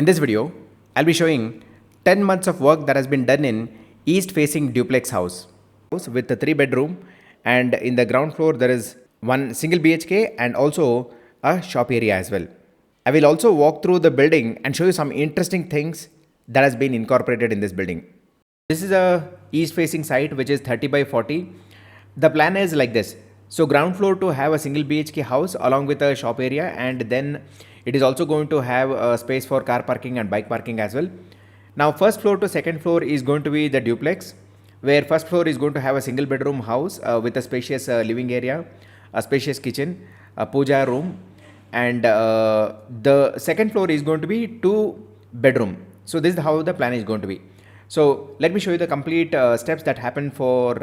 In this video, I'll be showing 10 months of work that has been done in east facing duplex house with a 3 bedroom, and in the ground floor there is one single BHK and also a shop area as well. I will also walk through the building and show you some interesting things that has been incorporated in this building. This is a east facing site which is 30 by 40. The plan is like this. So ground floor to have a single BHK house along with a shop area, and then it is also going to have a space for car parking and bike parking as well. Now first floor to second floor is going to be the duplex, where first floor is going to have a single bedroom house with a spacious living area, a spacious kitchen, a puja room, and the second floor is going to be 2 bedroom. So this is how the plan is going to be. So let me show you the complete steps that happen for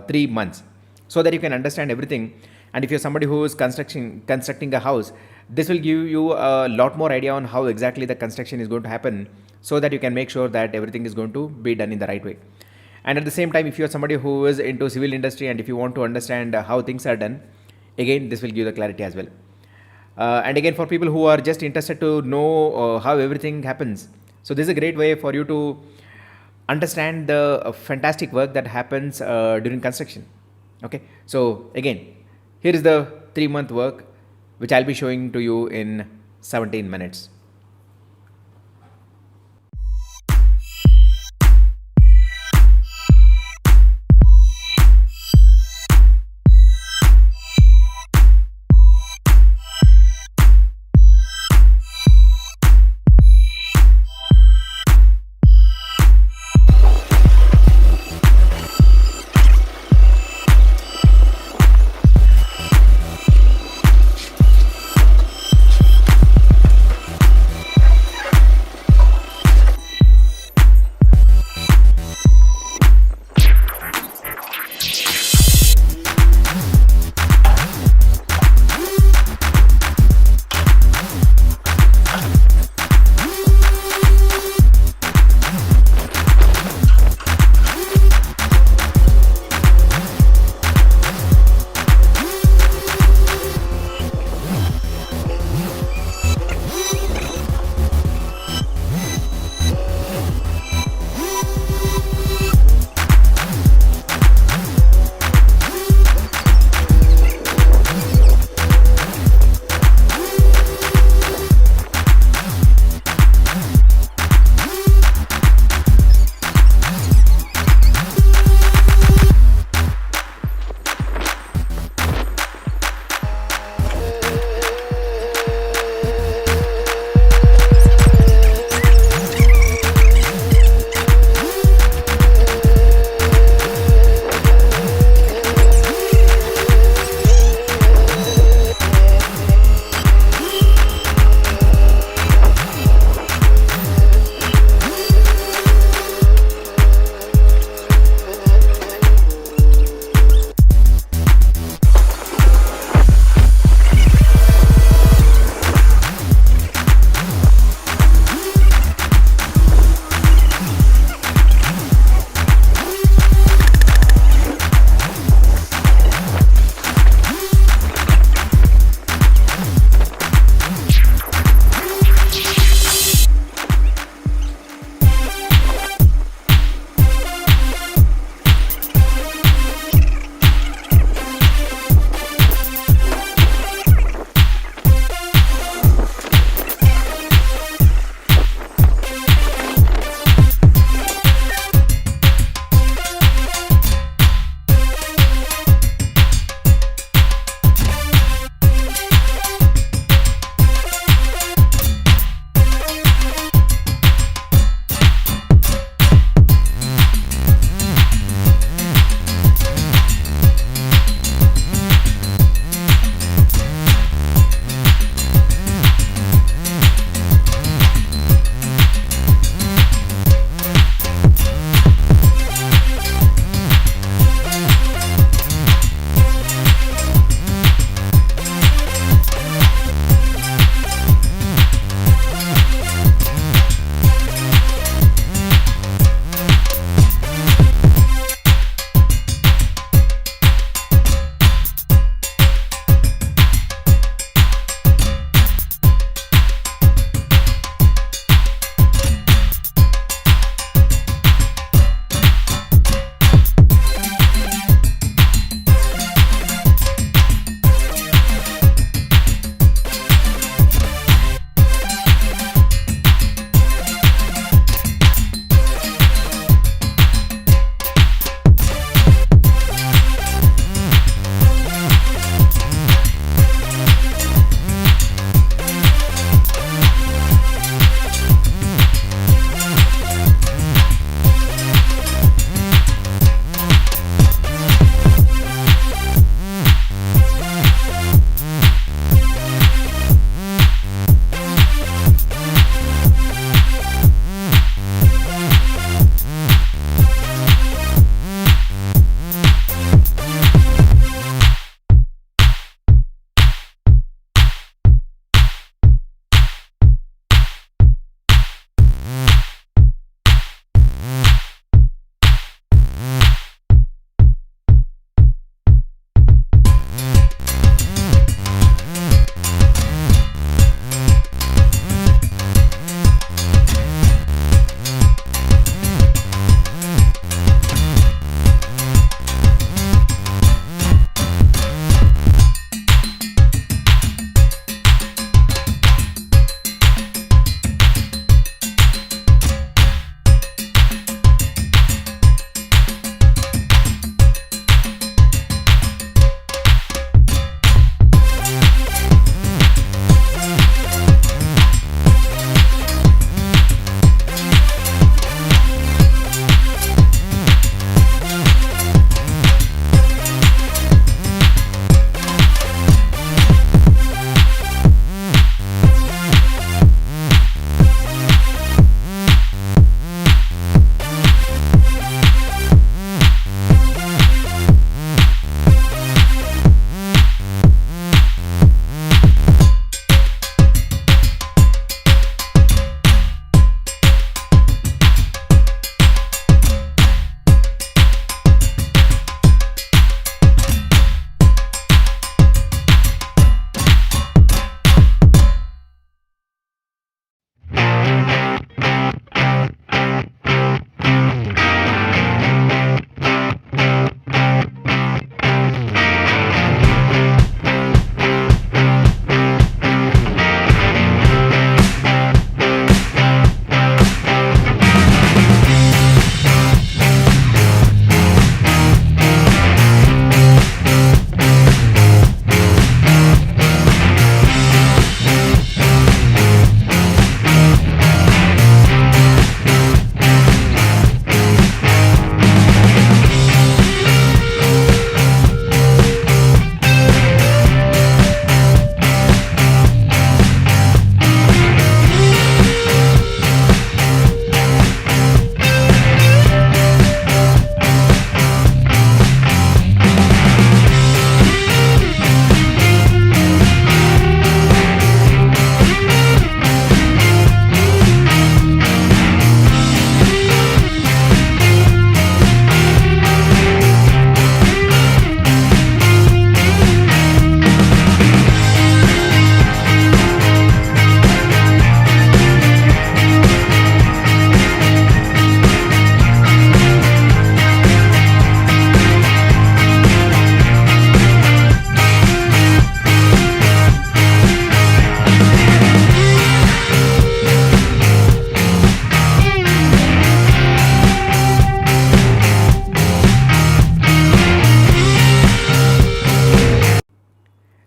3 months, so that you can understand everything. And if you're somebody who is constructing a house, this will give you a lot more idea on how exactly the construction is going to happen, so that you can make sure that everything is going to be done in the right way. And at the same time, if you're somebody who is into civil industry and if you want to understand how things are done, again this will give the clarity as well. And again, for people who are just interested to know how everything happens, so this is a great way for you to understand the fantastic work that happens during construction. Okay, so again, here is the 3-month work which I'll be showing to you in 17 minutes.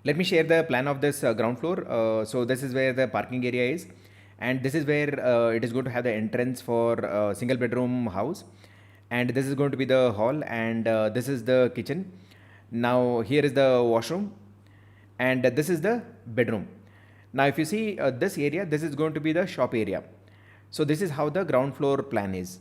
Let me share the plan of this ground floor. So this is where the parking area is, and this is where it is going to have the entrance for single bedroom house, and this is going to be the hall, and this is the kitchen. Now here is the washroom, and this is the bedroom. Now if you see this area, this is going to be the shop area. So this is how the ground floor plan is.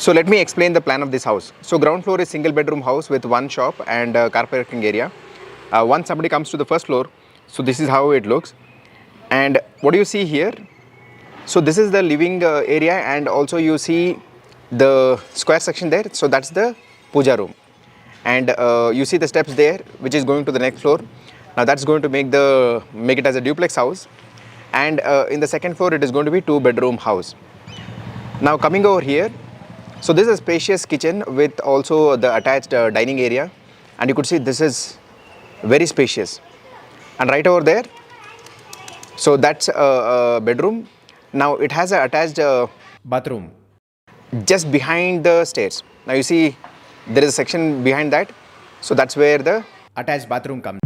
So let me explain the plan of this house. So ground floor is single bedroom house with one shop and car parking area. Once somebody comes to the first floor, so this is how it looks. And what do you see here? So this is the living area, and also you see the square section there. So that's the puja room, and you see the steps there, which is going to the next floor. Now that's going to make it as a duplex house, and in the second floor it is going to be 2-bedroom house. Now coming over here, so this is a spacious kitchen with also the attached dining area, and you could see this is very spacious. And right over there, so that's a bedroom. Now it has a attached bathroom just behind the stairs. Now you see there is a section behind that, so that's where the attached bathroom comes.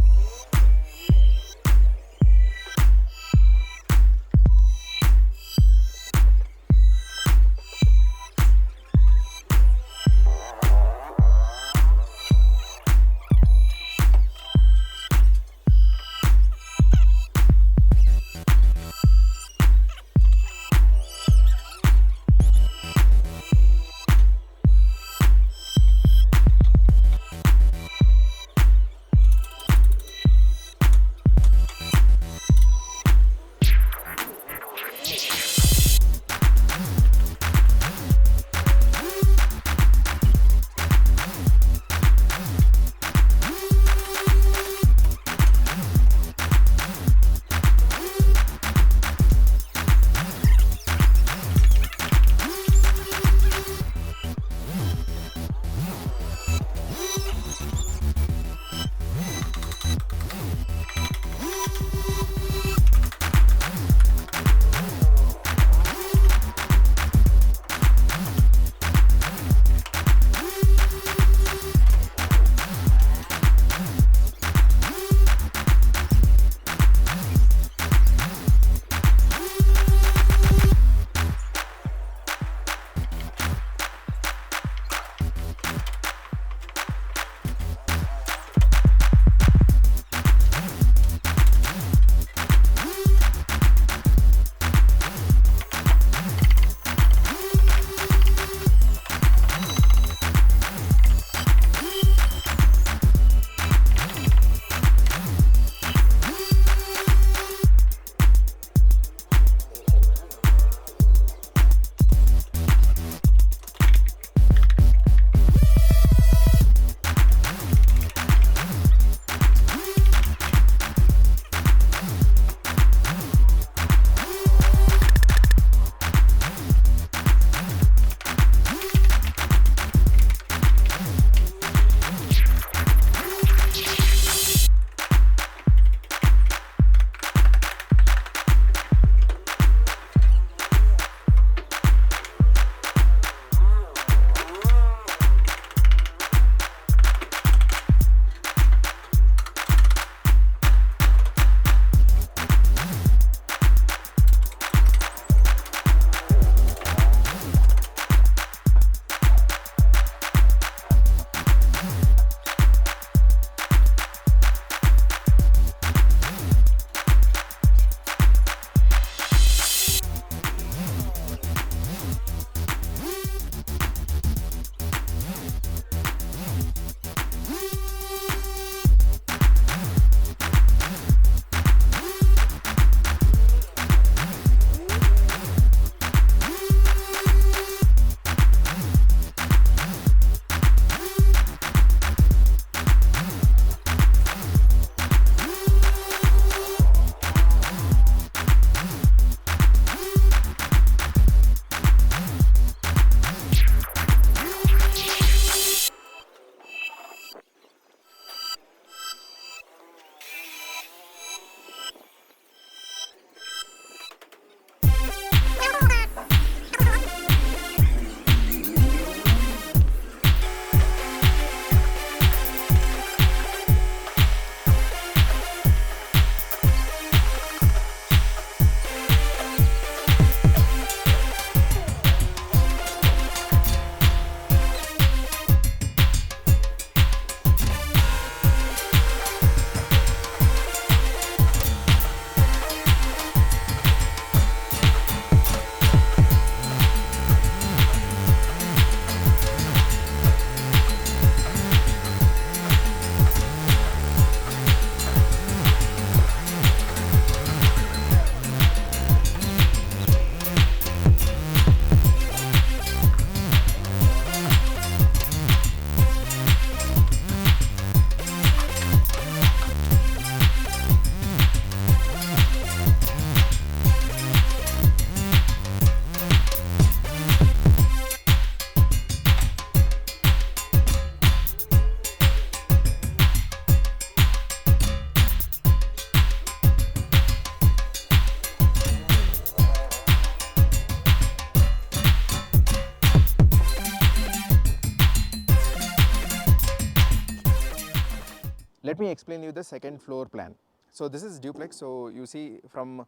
let me explain you the second floor plan. So this is duplex. So you see from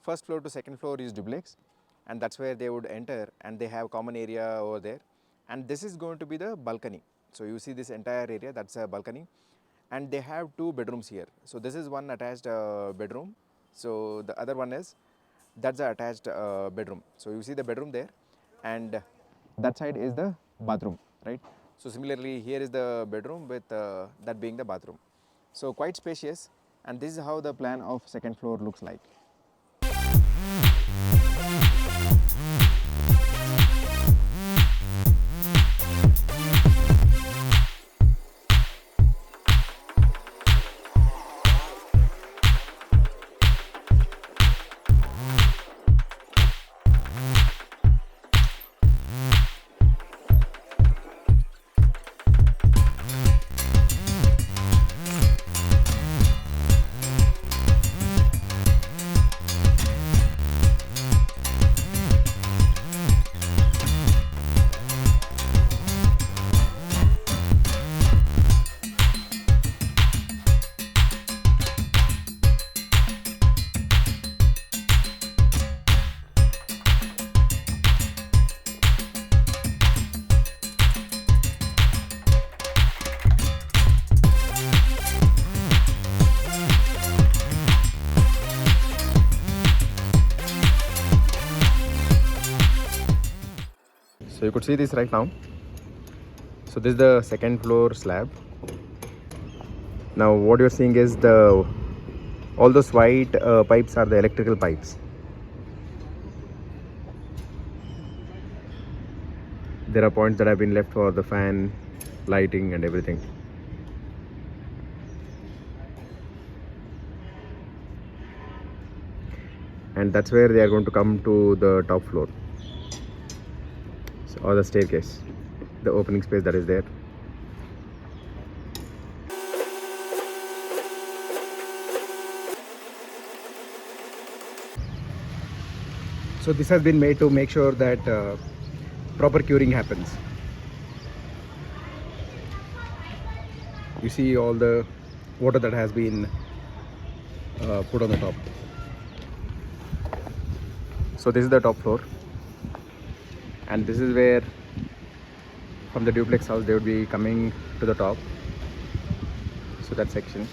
first floor to second floor is duplex, and that's where they would enter, and they have common area over there. And this is going to be the balcony. So you see this entire area, that's a balcony, and they have two bedrooms here. So this is one attached bedroom. So the other one is, that's the attached bedroom. So you see the bedroom there, and that side is the bathroom, right? So similarly here is the bedroom with that being the bathroom. So quite spacious, and this is how the plan of second floor looks like. So you could see this right now. So this is the second floor slab. Now what you're seeing is all those white pipes are the electrical pipes. There are points that have been left for the fan, lighting and everything. And that's where they are going to come to the top floor, or the staircase, the opening space that is there. So this has been made to make sure that proper curing happens. You see all the water that has been put on the top. So this is the top floor, and this is where from the duplex house they would be coming to the top. So that section.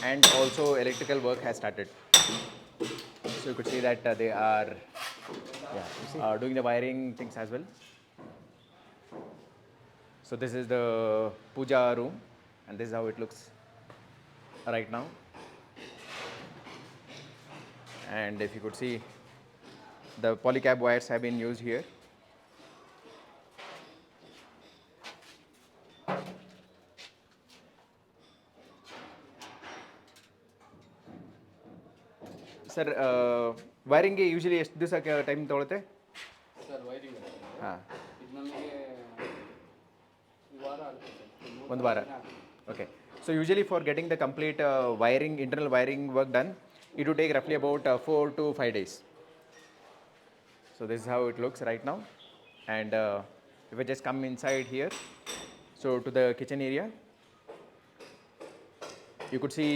And also electrical work has started. So you could see that they are doing the wiring things as well. So this is the puja room, and this is how it looks right now. And if you could see, the polycab wires have been used here. Sir, wiring ಗೆ usually ಎಷ್ಟು ದಿವಸ time ತಗೊಳುತ್ತೆ? Sir wiring ಹಾಂ ಇದು ನಮ್ಮ ಒಂದು ವಾರ. Okay. So usually for getting the complete wiring, internal wiring work done, it would take roughly about 4 to 5 days. So this is how it looks right now. And if I just come inside here, so to the kitchen area, you could see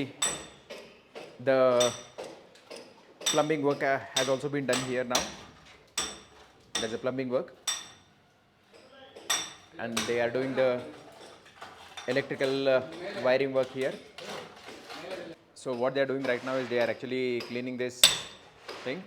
the plumbing work has also been done here now. There's a plumbing work, and they are doing the electrical wiring work here. So what they are doing right now is they are actually cleaning this thing.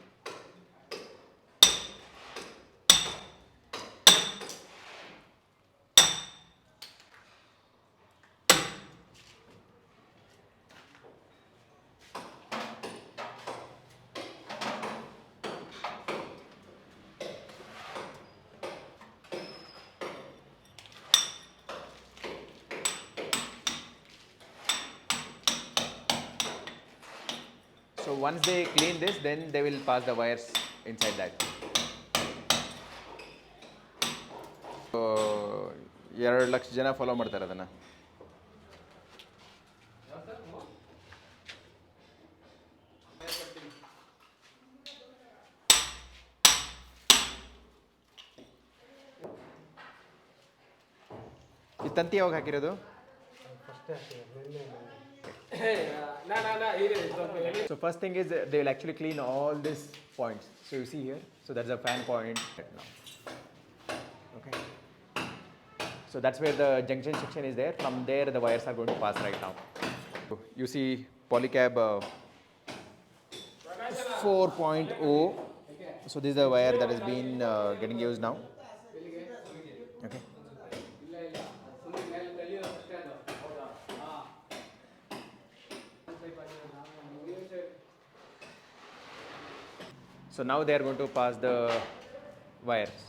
So once they clean this, then they will pass the wires inside that. So 2 lakh ಜನ follow ಮಾಡ್ತಾರೆ ಅದನ್ನು. ಈ ತಂತಿ ಯಾವಾಗ ಹಾಕಿರೋದು? So first thing is they will actually clean all these points. So you see here, so that's a fan point right now. Okay. So that's where the junction section is there. From there the wires are going to pass right now. So you see polycab 4.0. So this is the wire that has been getting used now. Okay. So now they are going to pass the wires.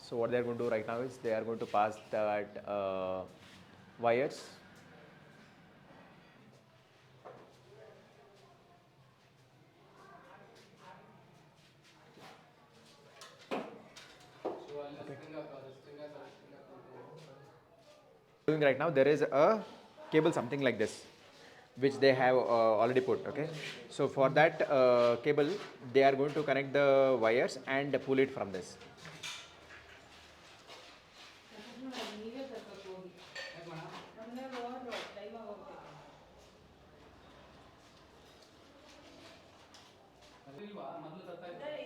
So what they are going to do right now is they are going to pass that wires. Doing right now, there is a cable something like this which they have already put. Okay, so for that cable they are going to connect the wires and pull it from this.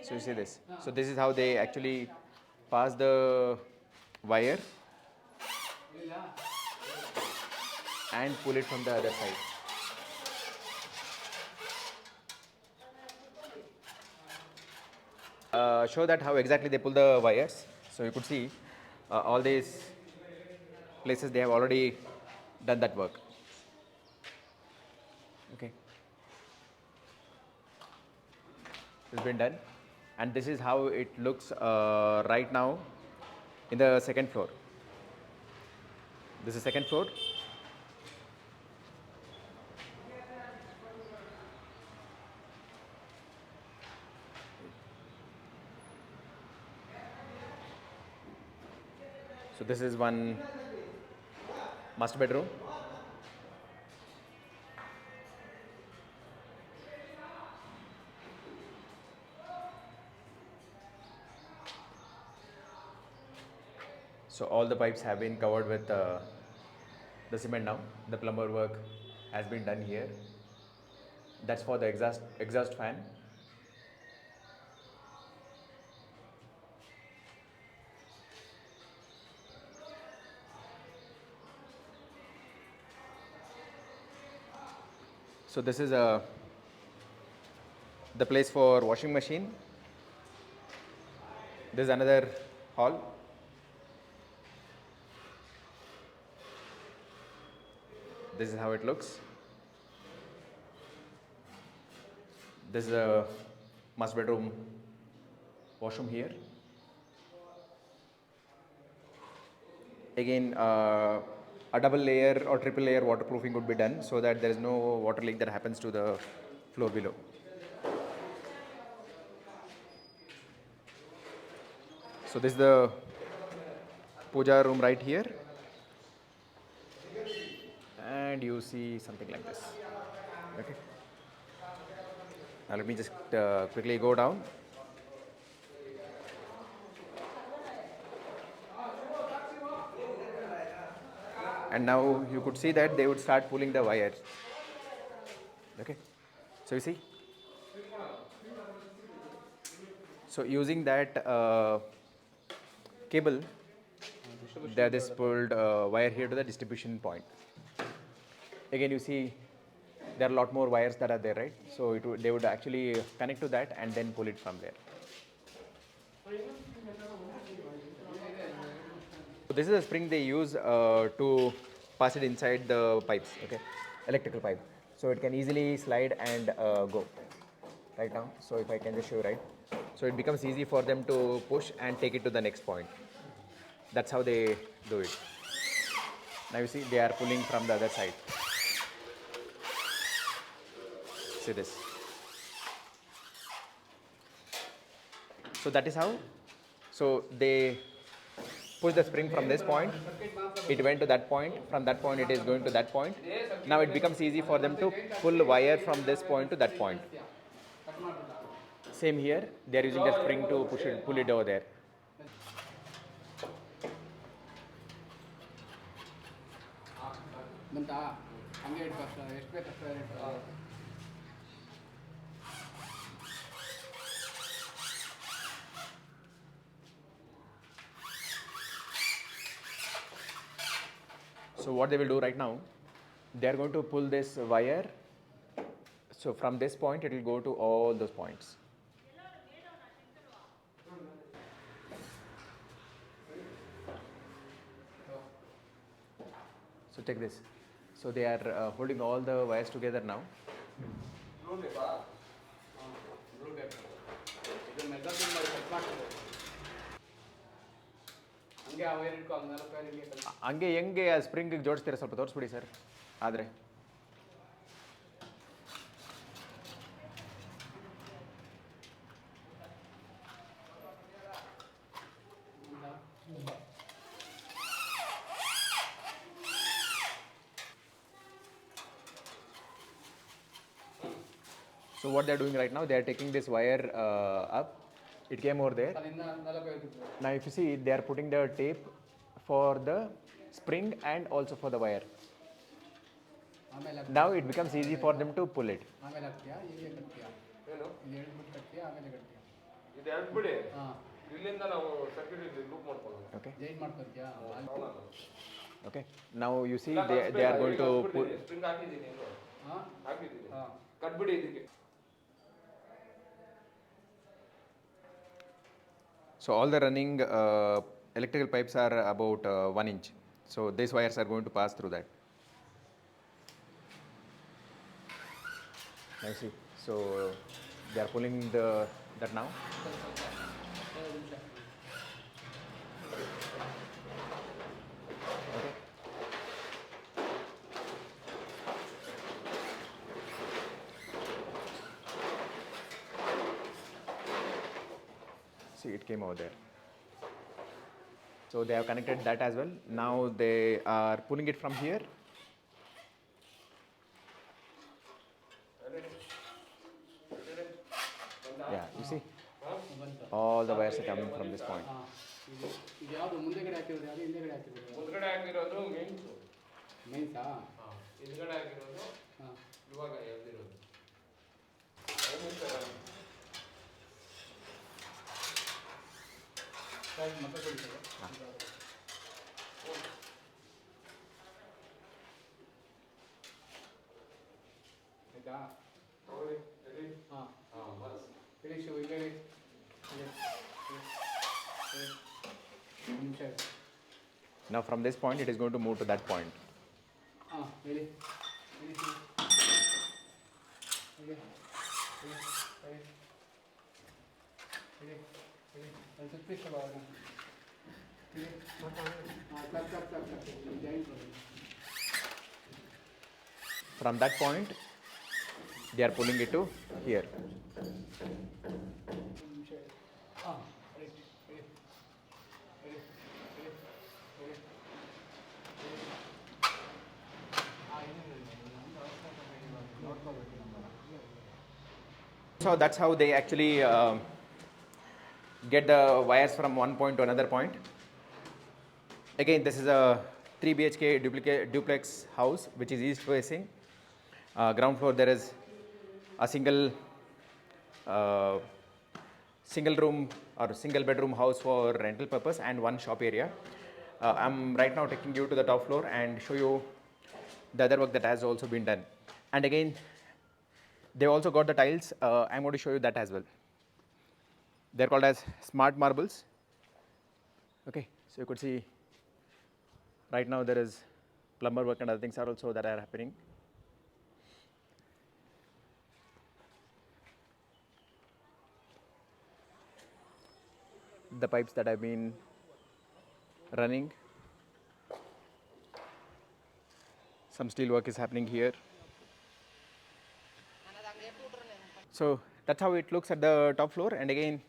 So you see this. So this is how they actually pass the wire and pull it from the other side. Show that how exactly they pull the wires. So you could see all these places they have already done that work. Okay, it's been done, and this is how it looks right now in the second floor. This is second floor. So this is one master bedroom. So all the pipes have been covered with the cement now. The plumber work has been done here. That's for the exhaust fan. So this is the place for washing machine. This is another hall. This is how it looks. This is a master bedroom washroom here. Again, a double layer or triple layer waterproofing would be done so that there is no water leak that happens to the floor below. So this is the puja room right here, and you see something like this. Okay. Now let me just quickly go down. And now you could see that they would start pulling the wires. Okay. So you see. So using that cable, they just pulled wire here to the distribution point. Again, you see there are a lot more wires that are there, right? So they would actually connect to that and then pull it from there. So this is a spring they use to pass it inside the pipes, okay, electrical pipe. So it can easily slide and go right now. So if I can just show you, right, so it becomes easy for them to push and take it to the next point. That's how they do it. Now you see they are pulling from the other side. See this. So that is how. So they push the spring from this point, it went to that point, from that point it is going to that point. Now it becomes easy for them to pull wire from this point to that point. Same here, they are using the spring to push it, pull it over there. So what they will do right now, they are going to pull this wire. So from this point it will go to all those points. So take this. So they are holding all the wires together now. ಹಂಗೆ ಹೆಂಗೆ ಆ ಸ್ಪ್ರಿಂಗಿಗೆ ಜೋಡಿಸ್ತೀರಾ ಸ್ವಲ್ಪ ತೋರಿಸ್ಬಿಡಿ sir ಆದರೆ. So what they are doing right now, they are taking this wire up. It came over there. Now if you see, they are putting the tape for the spring and also for the wire. Now it becomes easy for them to pull it. Okay. Okay. Now you see they are going to pull. So all the running electrical pipes are about 1 inch. So these wires are going to pass through that. Now see, so they are pulling that now. Okay. See, it came over there. So they have connected that as well. Now they are pulling it from here. Yeah, you see, all the wires are coming from this point. Now from this point it is going to move to that point. From that point they are pulling it to here. So that's how they actually get the wires from one point to another point. Again, this is a 3 BHK duplex house which is east facing. Ground floor there is a uh, single room or single bedroom house for rental purpose and one shop area. I'm right now taking you to the top floor and show you the other work that has also been done. And again, they also got the tiles. I'm going to show you that as well. They're called as smart marbles. Okay, so you could see right now there is plumber work and other things are also that are happening. The pipes that have been running. Some steel work is happening here. So that's how it looks at the top floor. And again,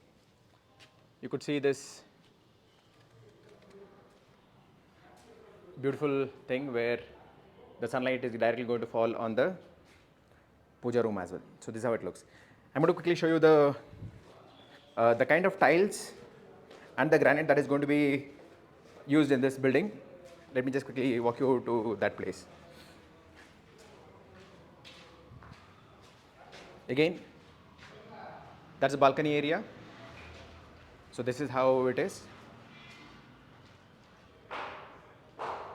you could see this beautiful thing where the sunlight is directly going to fall on the puja room as well. So this is how it looks. I'm going to quickly show you the kind of tiles and the granite that is going to be used in this building. Let me just quickly walk you to that place. Again, that's the balcony area. So this is how it is.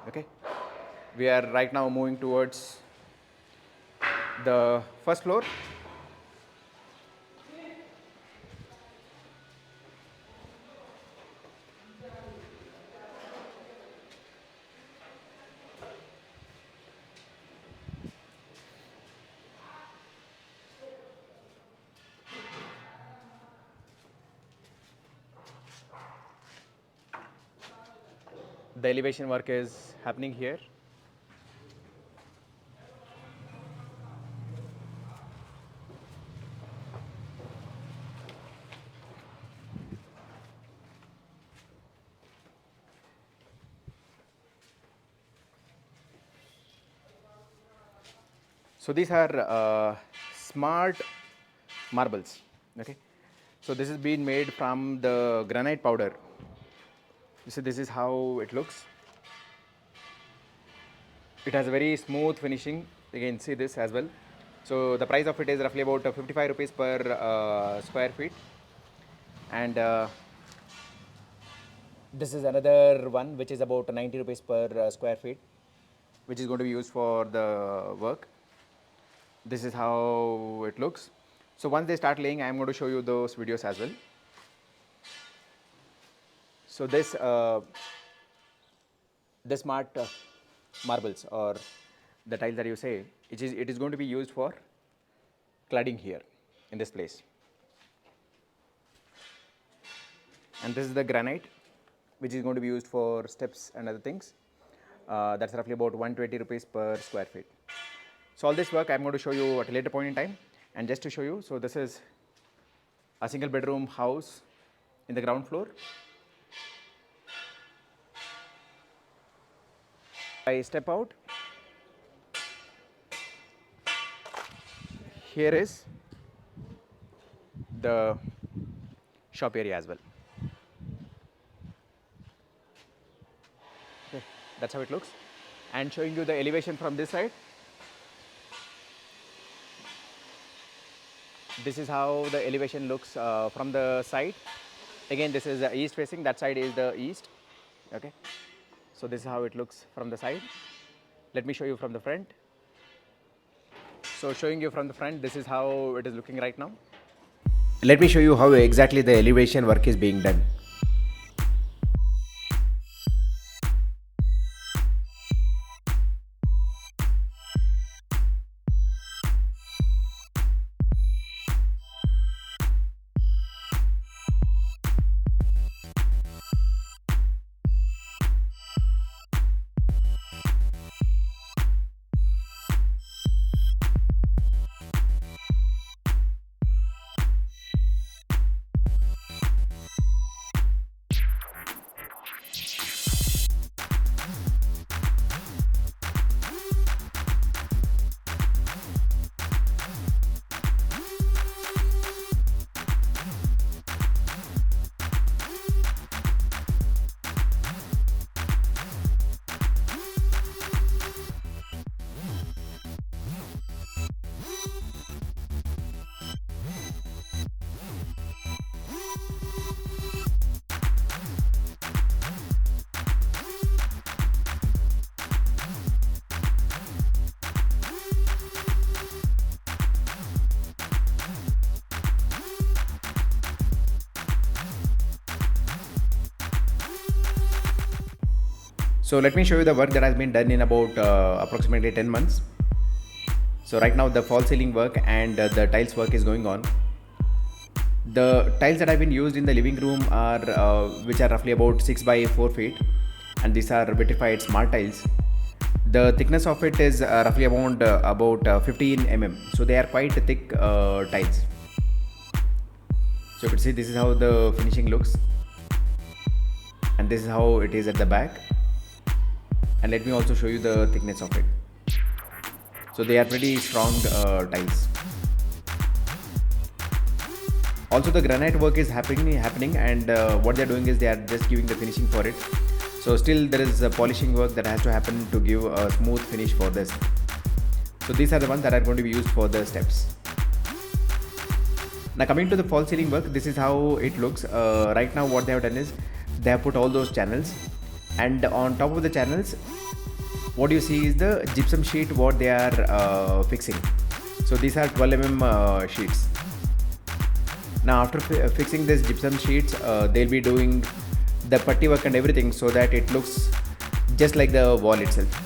Okay, we are right now moving towards the first floor. The elevation work is happening here. So these are smart marbles. Okay, so this is being made from the granite powder. So this is how it looks. It has a very smooth finishing. You can see this as well. So the price of it is roughly about 55 rupees per square feet. And this is another one which is about 90 rupees per square feet, which is going to be used for the work. This is how it looks. So once they start laying, I am going to show you those videos as well. So this the smart marbles or the tiles that you say, it is going to be used for cladding here in this place. And this is the granite which is going to be used for steps and other things. That's roughly about 120 rupees per square feet. So all this work I am going to show you at a later point in time. And just to show you, so this is a single bedroom house in the ground floor. I step out. Here is the shop area as well. Okay, that's how it looks. And showing you the elevation from this side. This is how the elevation looks from the side. Again, this is the east facing, that side is the east. Okay, so this is how it looks from the side. Let me show you from the front. So showing you from the front, this is how it is looking right now. Let me show you how exactly the elevation work is being done. So let me show you the work that has been done in about approximately 10 months. So right now the false ceiling work and the tiles work is going on. The tiles that have been used in the living room are which are roughly about 6 by 4 feet, and these are vitrified smart tiles. The thickness of it is roughly around about 15 so they are quite thick tiles. So you can see this is how the finishing looks, and this is how it is at the back. And let me also show you the thickness of it. So they are pretty strong tiles. Also the granite work is happening, and what they are doing is they are just giving the finishing for it. So still there is a polishing work that has to happen to give a smooth finish for this. So these are the ones that are going to be used for the steps. Now coming to the false ceiling work, this is how it looks. Right now what they have done is they have put all those channels, and on top of the channels what you see is the gypsum sheet what they are fixing. So these are 12 sheets. Now after fixing this gypsum sheets, they'll be doing the putty work and everything so that it looks just like the wall itself.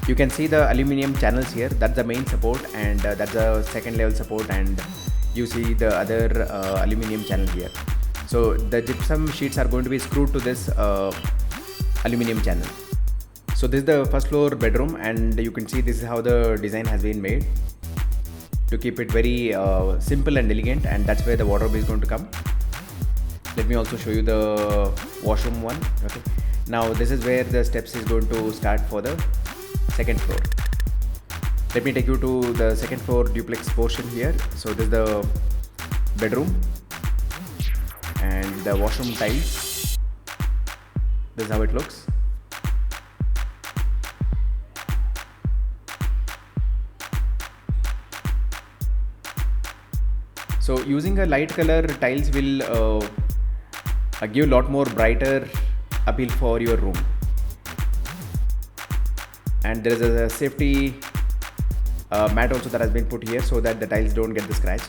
You can see the aluminum channels here. That's the main support, and that's the second level support, and you see the other aluminum channel here. So the gypsum sheets are going to be screwed to this aluminum channel. So this is the first floor bedroom, and you can see this is how the design has been made to keep it very simple and elegant, and that's where the wardrobe is going to come. Let me also show you the washroom one. Okay, now this is where the steps is going to start for the second floor. Let me take you to the second floor duplex portion here. So this is the bedroom and the washroom tiles. This is how it looks. So using a light color tiles will give a lot more brighter appeal for your room. And there is a safety mat also that has been put here so that the tiles don't get the scratch.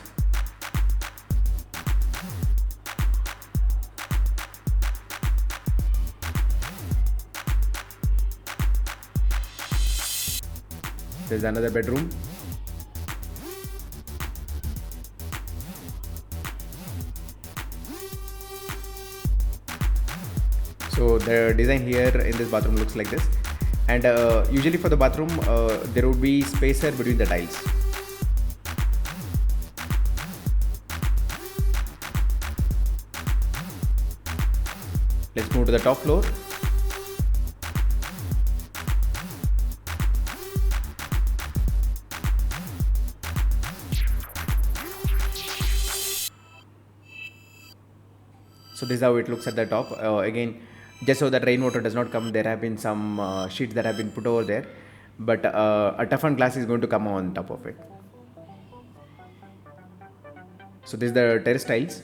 There is another bedroom. So the design here in this bathroom looks like this. And usually for the bathroom there would be spacer between the tiles. Let's move to the top floor. So this is how it looks at the top. Again, just so that rainwater does not come, there have been some sheets that have been put over there, but a toughened glass is going to come on top of it. So this is the terrace tiles.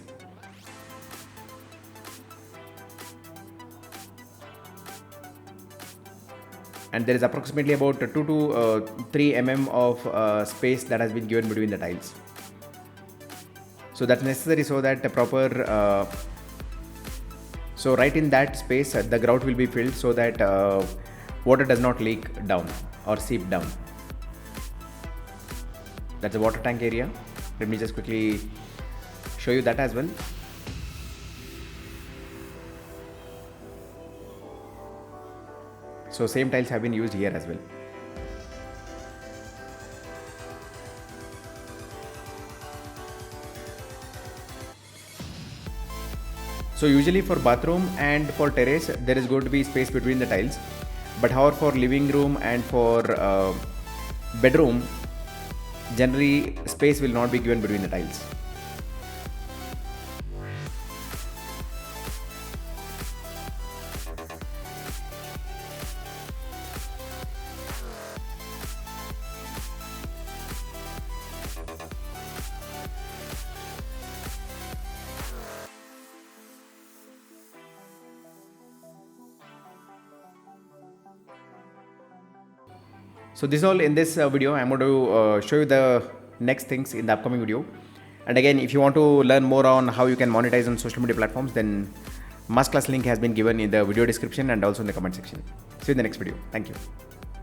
And there is approximately about 2 to 3 of space that has been given between the tiles. So that's necessary so that the proper so right in that space the grout will be filled so that water does not leak down or seep down. That's a water tank area. Let me just quickly show you that as well. So same tiles have been used here as well. So usually for bathroom and for terrace there is going to be space between the tiles, but however for living room and for bedroom generally space will not be given between the tiles. So this is all in this video. I'm going to show you the next things in the upcoming video. And again, if you want to learn more on how you can monetize on social media platforms, then Masterclass link has been given in the video description and also in the comment section. See you in the next video. Thank you.